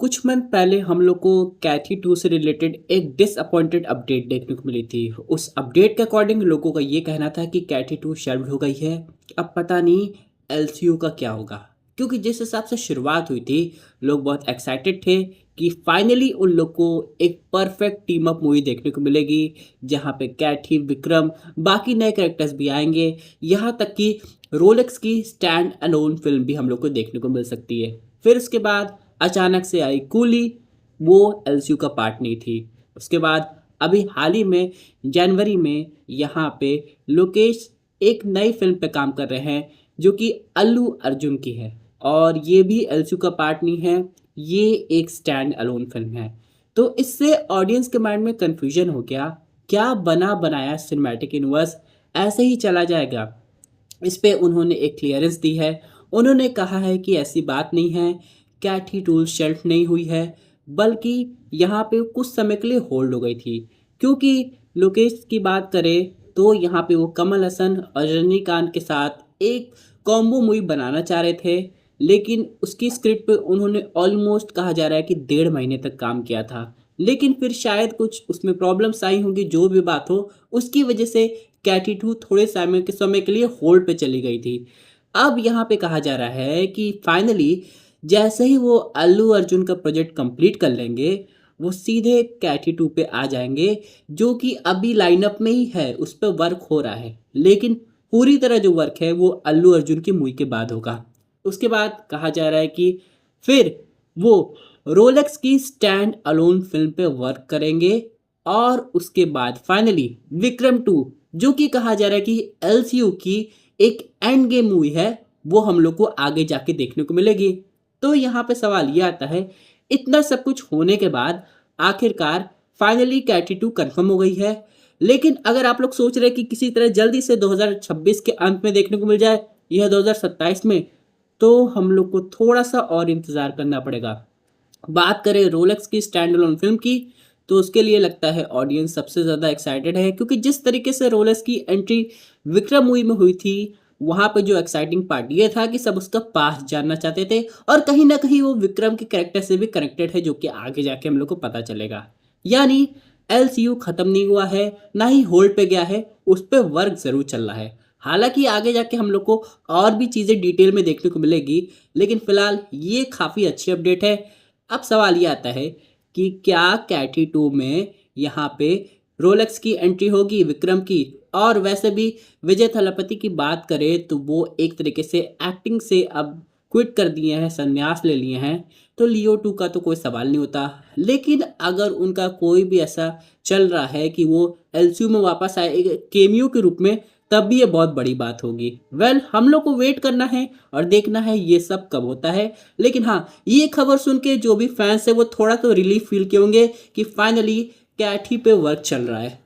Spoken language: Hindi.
कुछ मंथ पहले हम लोग को कैथी 2 से रिलेटेड एक डिसअपॉइंटेड अपडेट देखने को मिली थी। उस अपडेट के अकॉर्डिंग लोगों का ये कहना था कि कैथी 2 शेल्व्ड हो गई है। अब पता नहीं एलसीयू का क्या होगा, क्योंकि जिस हिसाब से शुरुआत हुई थी लोग बहुत एक्साइटेड थे कि फाइनली उन लोग को एक परफेक्ट टीम अप मूवी देखने को मिलेगी, जहाँ पे कैथी, विक्रम, बाकी नए कैरेक्टर्स भी आएंगे। यहाँ तक कि रोलेक्स की स्टैंड अलोन फिल्म भी हम लोग को देखने को मिल सकती है। फिर उसके बाद अचानक से आई कूली, वो एलसीयू का पार्ट नहीं थी। उसके बाद अभी हाल ही में जनवरी में यहाँ पे लोकेश एक नई फिल्म पे काम कर रहे हैं जो कि अल्लू अर्जुन की है, और ये भी एलसीयू का पार्ट नहीं है, ये एक स्टैंड अलोन फिल्म है। तो इससे ऑडियंस के माइंड में कंफ्यूजन हो गया, क्या बना बनाया सिनेमैटिक यूनिवर्स ऐसे ही चला जाएगा। इस पे उन्होंने एक क्लियरेंस दी है। उन्होंने कहा है कि ऐसी बात नहीं है, कैथी टूल शेल्फ नहीं हुई है, बल्कि यहाँ पे कुछ समय के लिए होल्ड हो गई थी। क्योंकि लोकेश की बात करें तो यहाँ पे वो कमल हसन और रजनीकांत के साथ एक कॉम्बो मूवी बनाना चाह रहे थे, लेकिन उसकी स्क्रिप्ट पे उन्होंने ऑलमोस्ट कहा जा रहा है कि 1.5 महीने तक काम किया था। लेकिन फिर शायद कुछ उसमें प्रॉब्लम्स आई होंगी, जो भी बात हो उसकी वजह से कैटी 2 थोड़े समय के लिए होल्ड पे चली गई थी। अब यहाँ पे कहा जा रहा है कि फाइनली जैसे ही वो अल्लू अर्जुन का प्रोजेक्ट कंप्लीट कर लेंगे, वो सीधे कैटी 2 पे आ जाएंगे, जो कि अभी लाइनअप में ही है, उस पर वर्क हो रहा है। लेकिन पूरी तरह जो वर्क है वो अल्लू अर्जुन की मूवी के बाद होगा। उसके बाद कहा जा रहा है कि फिर वो रोलेक्स की स्टैंड अलोन फिल्म पे वर्क करेंगे, और उसके बाद फाइनली विक्रम 2, जो कि कहा जा रहा है कि एलसीयू की एक एंड गेम मूवी है, वो हम लोग को आगे जाके देखने को मिलेगी। तो यहाँ पे सवाल ये आता है, इतना सब कुछ होने के बाद आखिरकार फाइनली कैटी 2 कंफर्म हो गई है। लेकिन अगर आप लोग सोच रहे हैं कि किसी तरह जल्दी से 2026 के अंत में देखने को मिल जाए, यह 2027 में, तो हम लोग को थोड़ा सा और इंतज़ार करना पड़ेगा। बात करें रोलेक्स की स्टैंड अलोन फिल्म की, तो उसके लिए लगता है ऑडियंस सबसे ज़्यादा एक्साइटेड है, क्योंकि जिस तरीके से रोलेक्स की एंट्री विक्रम मूवी में हुई थी, वहाँ पे जो एक्साइटिंग पार्ट ये था कि सब उसका पास्ट जानना चाहते थे, और कहीं ना कहीं वो विक्रम के कैरेक्टर से भी कनेक्टेड है, जो कि आगे जाके हम लोग को पता चलेगा। यानी एलसीयू खत्म नहीं हुआ है, ना ही होल्ड पे गया है, उस पर वर्क ज़रूर चल रहा है। हालांकि आगे जाके हम लोग को और भी चीज़ें डिटेल में देखने को मिलेगी, लेकिन फिलहाल ये काफ़ी अच्छी अपडेट है। अब सवाल ये आता है कि क्या कैटी 2 में यहाँ पे रोलेक्स की एंट्री होगी, विक्रम की। और वैसे भी विजय थलापति की बात करें तो वो एक तरीके से एक्टिंग से अब क्विट कर दिए हैं, संन्यास ले लिए हैं, तो लियो 2 का तो कोई सवाल नहीं होता। लेकिन अगर उनका कोई भी ऐसा चल रहा है कि वो एलसीयू में वापस आए एक केमियो के रूप में, तब भी ये बहुत बड़ी बात होगी। हम लोग को वेट करना है और देखना है ये सब कब होता है। लेकिन हाँ, ये खबर सुन के जो भी फैंस है वो थोड़ा तो रिलीफ फील किए होंगे कि फाइनली कैथी पे वर्क चल रहा है।